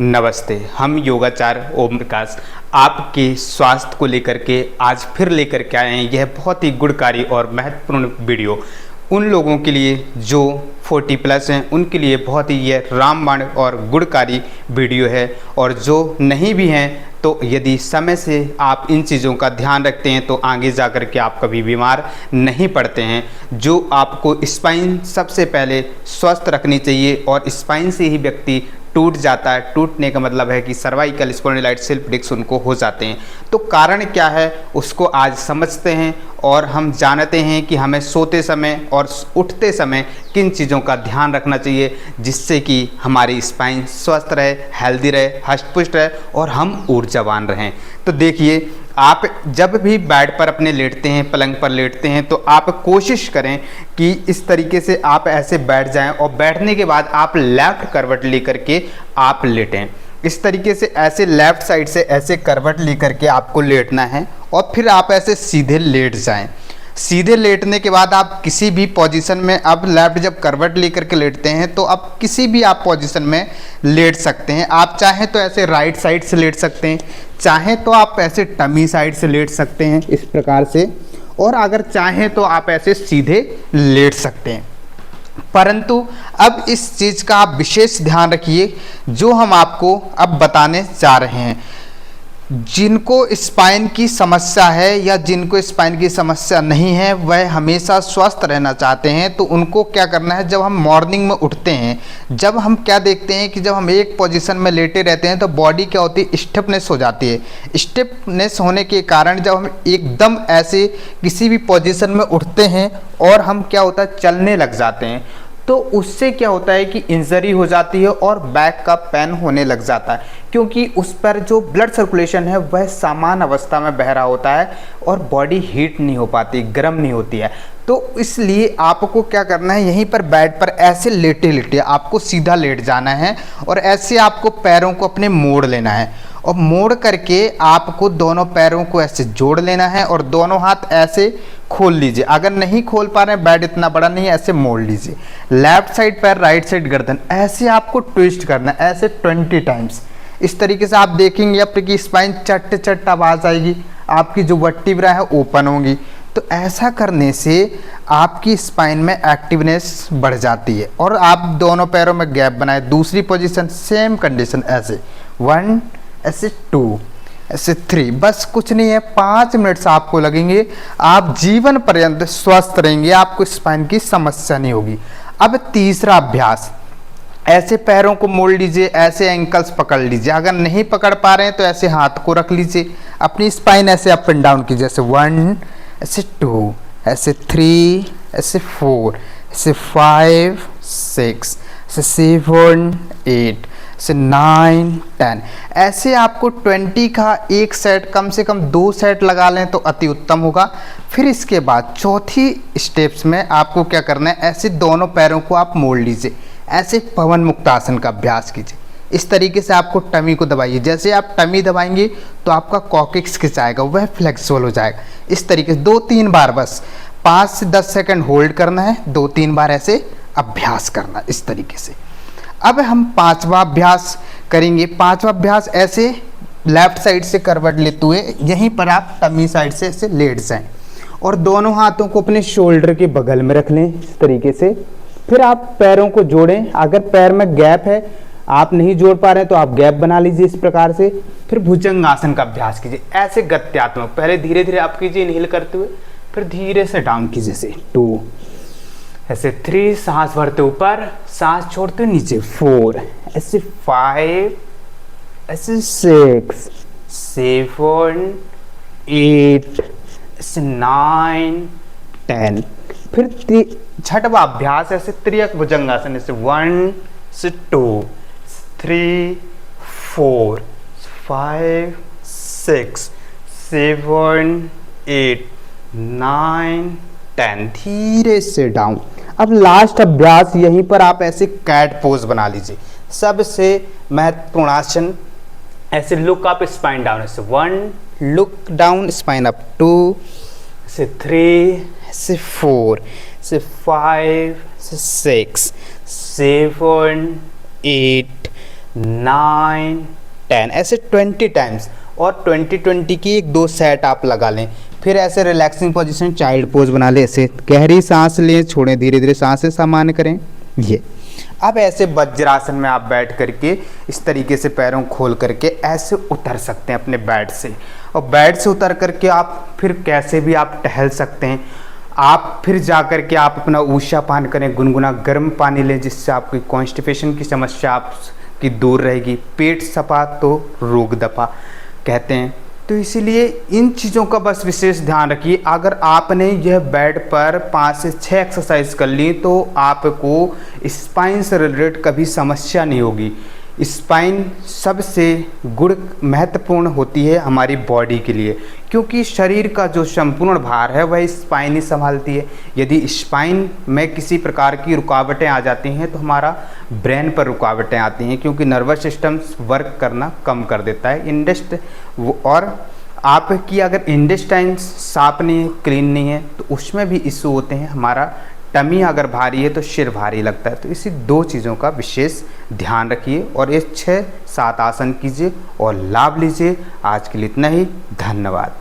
नमस्ते। हम योगाचार्य ओम प्रकाश आपके स्वास्थ्य को लेकर के आज फिर लेकर के आए हैं। यह बहुत ही गुणकारी और महत्वपूर्ण वीडियो उन लोगों के लिए जो 40 प्लस हैं, उनके लिए बहुत ही यह रामबाण और गुणकारी वीडियो है। और जो नहीं भी हैं तो यदि समय से आप इन चीज़ों का ध्यान रखते हैं तो आगे जा कर के आप कभी बीमार नहीं पड़ते हैं। जो आपको स्पाइन सबसे पहले स्वस्थ रखनी चाहिए और स्पाइन से ही व्यक्ति टूट जाता है। टूटने का मतलब है कि सर्वाइकल स्पॉन्डिलाइटिस स्लिप डिस्क उनको हो जाते हैं। तो कारण क्या है उसको आज समझते हैं और हम जानते हैं कि हमें सोते समय और उठते समय किन चीज़ों का ध्यान रखना चाहिए जिससे कि हमारी स्पाइन स्वस्थ रहे, हेल्दी रहे, हष्ट-पुष्ट रहे और हम ऊर्जावान रहें। तो देखिए, आप जब भी बेड पर अपने लेटते हैं, पलंग पर लेटते हैं, तो आप कोशिश करें कि इस तरीके से आप ऐसे बैठ जाएं और बैठने के बाद आप लेफ्ट करवट लेकर के आप लेटें। इस तरीके से ऐसे लेफ्ट साइड से ऐसे करवट लेकर के आपको लेटना है और फिर आप ऐसे सीधे लेट जाएं। सीधे लेटने के बाद आप किसी भी पोजीशन में, अब लेफ्ट जब करवट लेकर के लेटते हैं तो अब किसी भी आप पोजीशन में लेट सकते हैं। आप चाहें तो ऐसे राइट साइड से लेट सकते हैं, चाहें तो आप ऐसे टमी साइड से लेट सकते हैं इस प्रकार से, और अगर चाहें तो आप ऐसे सीधे लेट सकते हैं। परंतु अब इस चीज़ का आप विशेष ध्यान रखिए जो हम आपको अब बताने जा रहे हैं। जिनको स्पाइन की समस्या है या जिनको स्पाइन की समस्या नहीं है, वह हमेशा स्वस्थ रहना चाहते हैं, तो उनको क्या करना है, जब हम मॉर्निंग में उठते हैं, जब हम क्या देखते हैं कि जब हम एक पोजीशन में लेटे रहते हैं तो बॉडी क्या होती है, स्टिफनेस हो जाती है। स्टिफनेस होने के कारण जब हम एकदम ऐसे किसी भी पोजीशन में उठते हैं और हम क्या होता है, चलने लग जाते हैं, तो उससे क्या होता है कि इंजरी हो जाती है और बैक का पेन होने लग जाता है, क्योंकि उस पर जो ब्लड सर्कुलेशन है वह समान अवस्था में बह रहा होता है और बॉडी हीट नहीं हो पाती, गर्म नहीं होती है। तो इसलिए आपको क्या करना है, यहीं पर बेड पर ऐसे लेटे लेटे आपको सीधा लेट जाना है और ऐसे आपको पैरों को अपने मोड़ लेना है और मोड़ करके आपको दोनों पैरों को ऐसे जोड़ लेना है और दोनों हाथ ऐसे खोल लीजिए। अगर नहीं खोल पा रहे हैं, बेड इतना बड़ा नहीं है, ऐसे मोड़ लीजिए। लेफ्ट साइड पैर, राइट साइड गर्दन, ऐसे आपको ट्विस्ट करना है, ऐसे 20 टाइम्स। इस तरीके से आप देखेंगे आपकी स्पाइन चट चट आवाज आएगी, आपकी जो वर्टिब्रा है ओपन होगी। तो ऐसा करने से आपकी स्पाइन में एक्टिवनेस बढ़ जाती है और आप दोनों पैरों में गैप बनाए। दूसरी पोजीशन सेम कंडीशन, ऐसे 1, ऐसे 2, ऐसे 3। बस कुछ नहीं है, 5 मिनट आपको लगेंगे, आप जीवन पर्यंत स्वस्थ रहेंगे, आपको स्पाइन की समस्या नहीं होगी। अब तीसरा अभ्यास, ऐसे पैरों को मोड़ लीजिए, ऐसे एंकल्स पकड़ लीजिए। अगर नहीं पकड़ पा रहे हैं तो ऐसे हाथ को रख लीजिए, अपनी स्पाइन ऐसे अप एंड डाउन कीजिए, ऐसे 1, ऐसे 2, ऐसे 3, ऐसे 4, ऐसे 5, 6, ऐसे 7, 8, ऐसे 9, 10। ऐसे आपको 20 का एक सेट, कम से कम 2 सेट लगा लें तो अति उत्तम होगा। फिर इसके बाद चौथी स्टेप्स में आपको क्या करना है, ऐसे दोनों पैरों को आप मोड़ लीजिए, ऐसे पवन मुक्तासन का अभ्यास कीजिए। इस तरीके से आपको टमी को दबाइए। जैसे आप टमी दबाएंगे तो आपका कॉक्सिक्स खिंचाएगा, वह फ्लेक्सिबल हो जाएगा। इस तरीके से 2-3 बार, बस 5 से 10 सेकंड होल्ड करना है, 2-3 बार ऐसे अभ्यास करना इस तरीके से। अब हम 5वां अभ्यास करेंगे। 5वां अभ्यास ऐसे लेफ्ट साइड से करवट लेते हुए यहीं पर आप टमी साइड से ऐसे लेट जाएं और दोनों हाथों को अपने शोल्डर के बगल में रख लें इस तरीके से। फिर आप पैरों को जोड़ें। अगर पैर में गैप है, आप नहीं जोड़ पा रहे हैं तो आप गैप बना लीजिए इस प्रकार से। फिर भुजंगासन का अभ्यास कीजिए, ऐसे गत्यात्मक। पहले धीरे धीरे आप कीजिए इनहेल करते हुए, फिर धीरे से डाउन कीजिए, ऐसे 2, ऐसे 3, सांस भरते ऊपर, सांस छोड़ते नीचे, 4, ऐसे 5, ऐसे 6, 7, 8, ऐसे 9, 10। फिर छठवां अभ्यास ऐसे त्रियक भुजंगासन, ऐसे 1 से 2, 3, 4, 5, 6, 7, 8, 9, 10। धीरे से डाउन। अब लास्ट अभ्यास, यहीं पर आप ऐसे कैट पोज बना लीजिए। सबसे महत्वपूर्ण आसन, ऐसे लुक अप स्पाइन डाउन, ऐसे 1, लुक डाउन स्पाइन अप, 2, ऐसे 3, ऐसे 4, ऐसे 5, ऐसे 6, 7, 8, 9 10, ऐसे 20 टाइम्स, और 20 की 1-2 सेट आप लगा लें। फिर ऐसे रिलैक्सिंग पोजीशन चाइल्ड पोज बना लें, ऐसे गहरी सांस लें, छोड़ें, धीरे धीरे सांसें सामान्य करें। ये अब ऐसे वज्रासन में आप बैठ करके इस तरीके से पैरों खोल करके ऐसे उतर सकते हैं अपने बेड से, और बेड से उतर करके आप फिर कैसे भी आप टहल सकते हैं। आप फिर जा कर के आप अपना ऊषा पान करें, गुनगुना गर्म पानी लें, जिससे आपकी कॉन्स्टिपेशन की समस्या आपकी दूर रहेगी। पेट सफा तो रोग दफा कहते हैं, तो इसीलिए इन चीज़ों का बस विशेष ध्यान रखिए। अगर आपने यह बेड पर 5 से 6 एक्सरसाइज कर ली तो आपको स्पाइन से रिलेटेड कभी समस्या नहीं होगी। स्पाइन सबसे गुण महत्वपूर्ण होती है हमारी बॉडी के लिए, क्योंकि शरीर का जो संपूर्ण भार है वह स्पाइन ही संभालती है। यदि स्पाइन में किसी प्रकार की रुकावटें आ जाती हैं तो हमारा ब्रेन पर रुकावटें आती हैं, क्योंकि नर्वस सिस्टम वर्क करना कम कर देता है। और आपकी अगर इंटेस्टाइन साफ नहीं है, क्लीन नहीं है, तो उसमें भी इशू होते हैं। हमारा टमी अगर भारी है तो सिर भारी लगता है। तो इसी 2 चीज़ों का विशेष ध्यान रखिए और ये 6-7 आसन कीजिए और लाभ लीजिए। आज के लिए इतना ही, धन्यवाद।